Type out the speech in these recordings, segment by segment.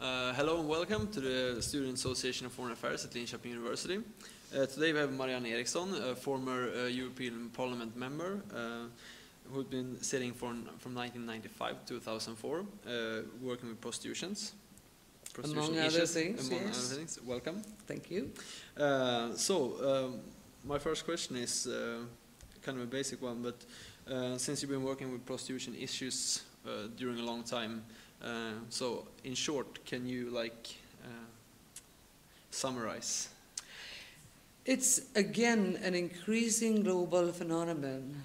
Hello and welcome to the Student Association of Foreign Affairs at Linköping University. Today we have Marianne Eriksson, a former European Parliament member who's been sitting from 1995 to 2004, working with prostitution Among other things, among yes. other things. Welcome. Thank you. My first question is kind of a basic one, but since you've been working with prostitution issues during a long time, so in short, can you summarize? It's again an increasing global phenomenon.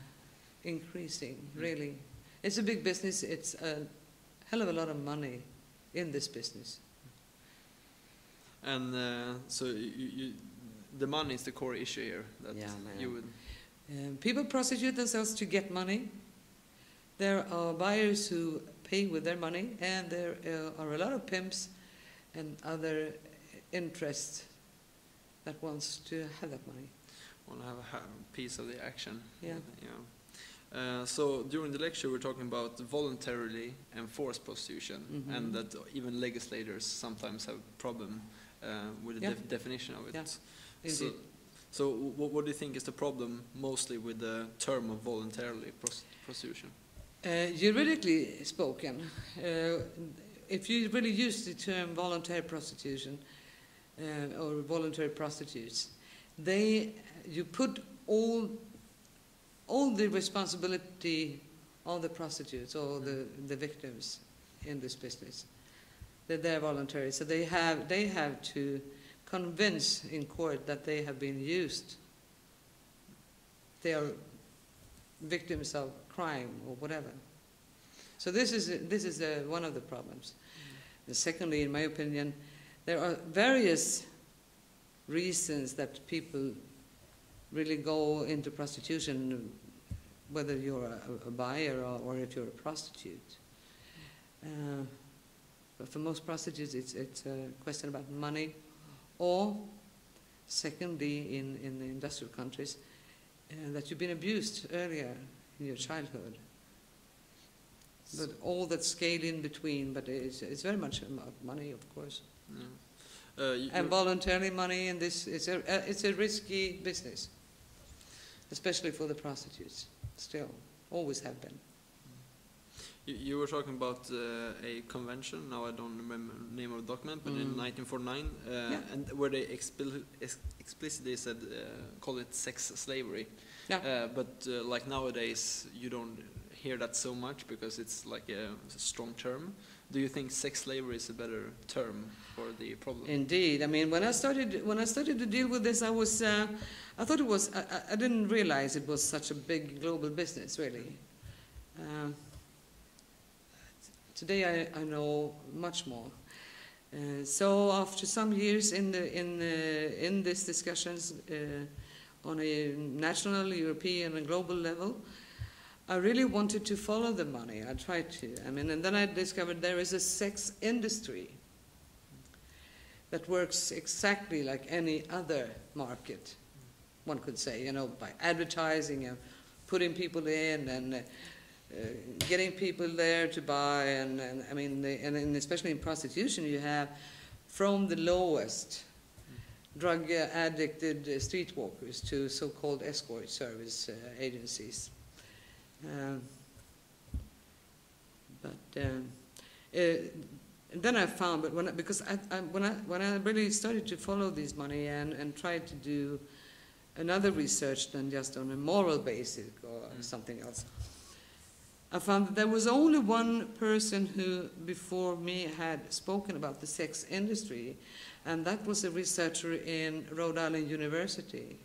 Increasing, really. It's a big business. It's a hell of a lot of money in this business. And so the money is the core issue here. That you would. People prostitute themselves to get money. There are buyers who pay with their money, and there are a lot of pimps and other interests that wants to have that money. Want to have a piece of the action. Yeah. So during the lecture we're talking about voluntarily enforced prostitution, and that even legislators sometimes have a problem with the definition of it. Yeah. So what do you think is the problem mostly with the term of voluntarily prostitution? Juridically spoken, if you really use the term voluntary prostitution or voluntary prostitutes, you put all the responsibility on the prostitutes or the victims in this business. That they're voluntary, so they have to convince in court that they have been used. They are victims of crime or whatever. So this is one of the problems. And secondly, in my opinion, there are various reasons that people really go into prostitution, whether you're a buyer or if you're a prostitute. But for most prostitutes, it's a question about money, or secondly, in the industrial countries, that you've been abused earlier in your childhood. But all that scale in between, but it's very much about money, of course. Yeah. And voluntarily money in this, it's a risky business, especially for the prostitutes, still, always have been. You were talking about a convention, now I don't remember the name of the document, but in 1949, and where they explicitly said, call it sex slavery. Yeah. But like nowadays, you don't hear that so much because it's like a strong term. Do you think sex slavery is a better term for the problem? Indeed. I mean, when I started to deal with this, I thought it was. I didn't realize it was such a big global business, really. Today I know much more. So after some years in these discussions on a national, European, and global level, I really wanted to follow the money. I tried to. I mean, and then I discovered there is a sex industry that works exactly like any other market, one could say, by advertising and putting people in and getting people there to buy, and I mean, and especially in prostitution, you have from the lowest drug addicted streetwalkers to so-called escort service agencies. Then I found, but when I really started to follow this money and tried to do another research than just on a moral basis or something else, I found that there was only one person who before me had spoken about the sex industry, and that was a researcher in Rhode Island University.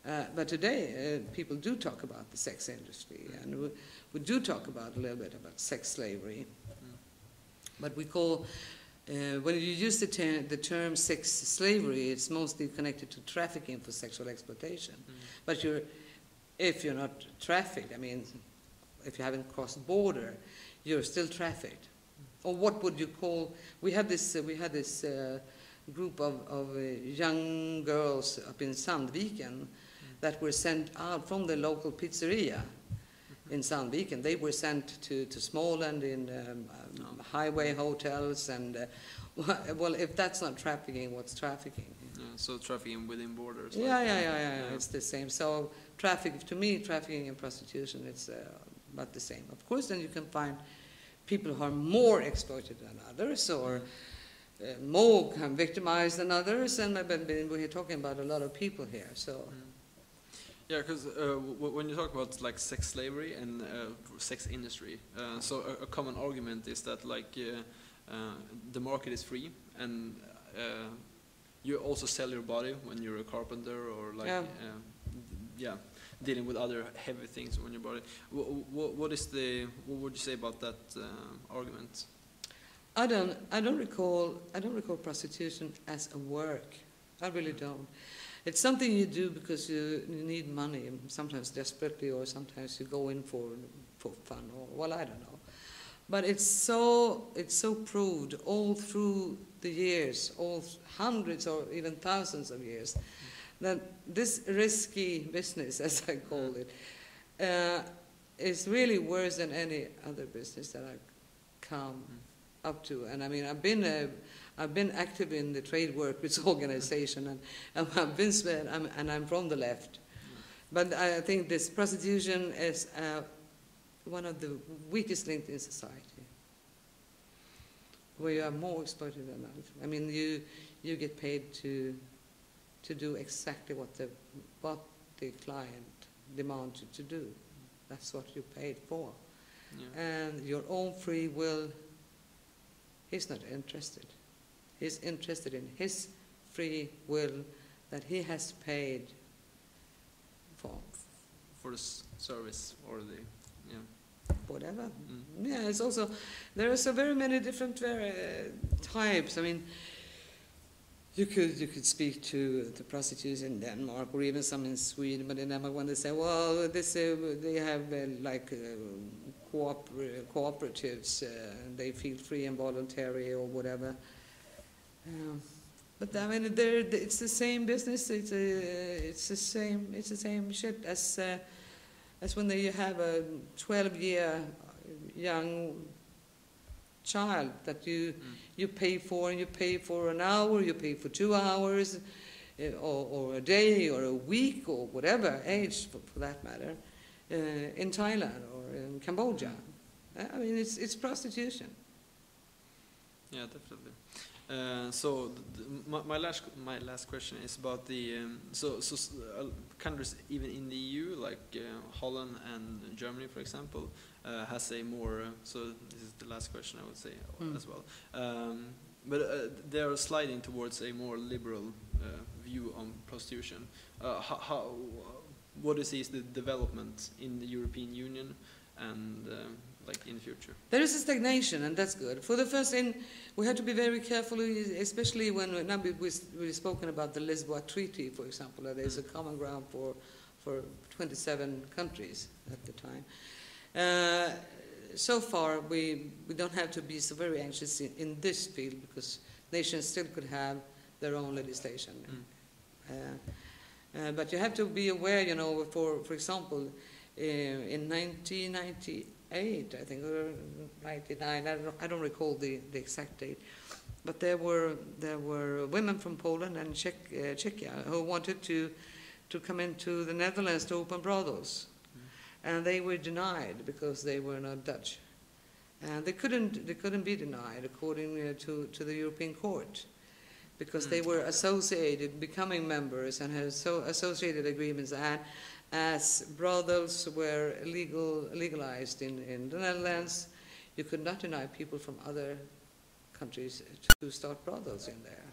But today, people do talk about the sex industry, and we do talk about a little bit about sex slavery. But we call, when you use the term sex slavery, it's mostly connected to trafficking for sexual exploitation. But if you're not trafficked, I mean, if you haven't crossed border, you're still trafficked. Or what would you call? We had this group of young girls up in Sandviken that were sent out from the local pizzeria in Sandviken. They were sent to Småland in highway hotels, and well, if that's not trafficking, what's trafficking? Yeah, so trafficking within borders. Yeah. It's the same. So to me, trafficking and prostitution, it's about the same. Of course, then you can find people who are more exploited than others, or more victimized than others, and we're talking about a lot of people here. So. Yeah, because when you talk about like sex slavery and sex industry, so a common argument is that like the market is free, and you also sell your body when you're a carpenter, or like dealing with other heavy things on your body. What would you say about that argument? I don't recall prostitution as a work. I really don't. It's something you do because you need money, sometimes desperately, or sometimes you go in for fun, or well, I don't know. But it's so proved all through the years, all hundreds or even thousands of years, that this risky business, as I call it, is really worse than any other business that I've come up to. And I mean, I've been active in the trade workers organization, and I'm from the left. But I think this prostitution is one of the weakest links in society, where you are more exploited than others. I mean, you get paid to do exactly what the client demands you to do. That's what you're paid for. Yeah. And your own free will, he's not interested. He's interested in his free will that he has paid for the service, or the whatever. Yeah, it's also, there are so very many different types. I mean, you could speak to the prostitutes in Denmark, or even some in Sweden, but in Denmark, when they say, well, they have cooperatives, they feel free and voluntary or whatever. But I mean, it's the same business. It's the same shit as when you have a 12-year young child that you pay for, and you pay for an hour, you pay for 2 hours, or a day, or a week, or whatever age for that matter, in Thailand or in Cambodia. I mean, it's prostitution. Yeah, definitely. So my last question is about the countries even in the EU, like Holland and Germany, for example, has a more. So this is the last question I would say as well. But they are sliding towards a more liberal view on prostitution. What do you see is the development in the European Union and like in the future? There is a stagnation, and that's good. For the first thing, we have to be very careful, especially when we've spoken about the Lisbon Treaty, for example. There's a common ground for 27 countries at the time. So far, we don't have to be so very anxious in this field, because nations still could have their own legislation. But you have to be aware, you know, for example, in 1998, I think, or 99, I don't recall the exact date, but there were women from Poland and Czechia who wanted to come into the Netherlands to open brothels, and they were denied because they were not Dutch, and they couldn't be denied according to the European Court, because they were associated, becoming members, and had associated agreements. And as brothels were legalized in the Netherlands, you could not deny people from other countries to start brothels in there.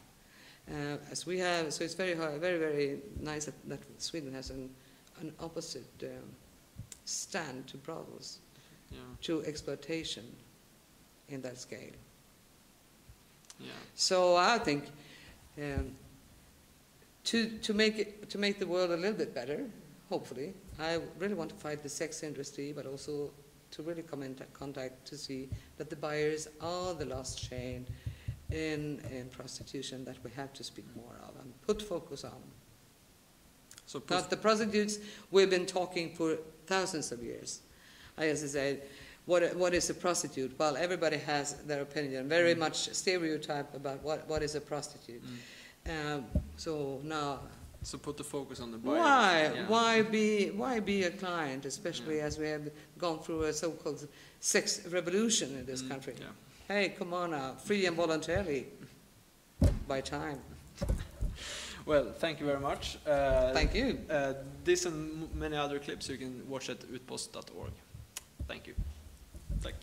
As we have, so it's very hard, very nice that Sweden has an opposite stand to brothels, to exploitation in that scale. Yeah. So I think to make the world a little bit better, hopefully, I really want to fight the sex industry, but also to really come into contact to see that the buyers are the last chain in prostitution that we have to speak more of and put focus on. So not the prostitutes we've been talking for thousands of years. I just say, what is a prostitute? Well, everybody has their opinion, very much stereotype about what is a prostitute. So now, so put the focus on the buyer. Why be a client, especially as we have gone through a so-called sex revolution in this country? Yeah. Hey, come on now, free and voluntarily, by time. Well, thank you very much. Thank you. This and many other clips you can watch at utpost.org. Thank you. Tack.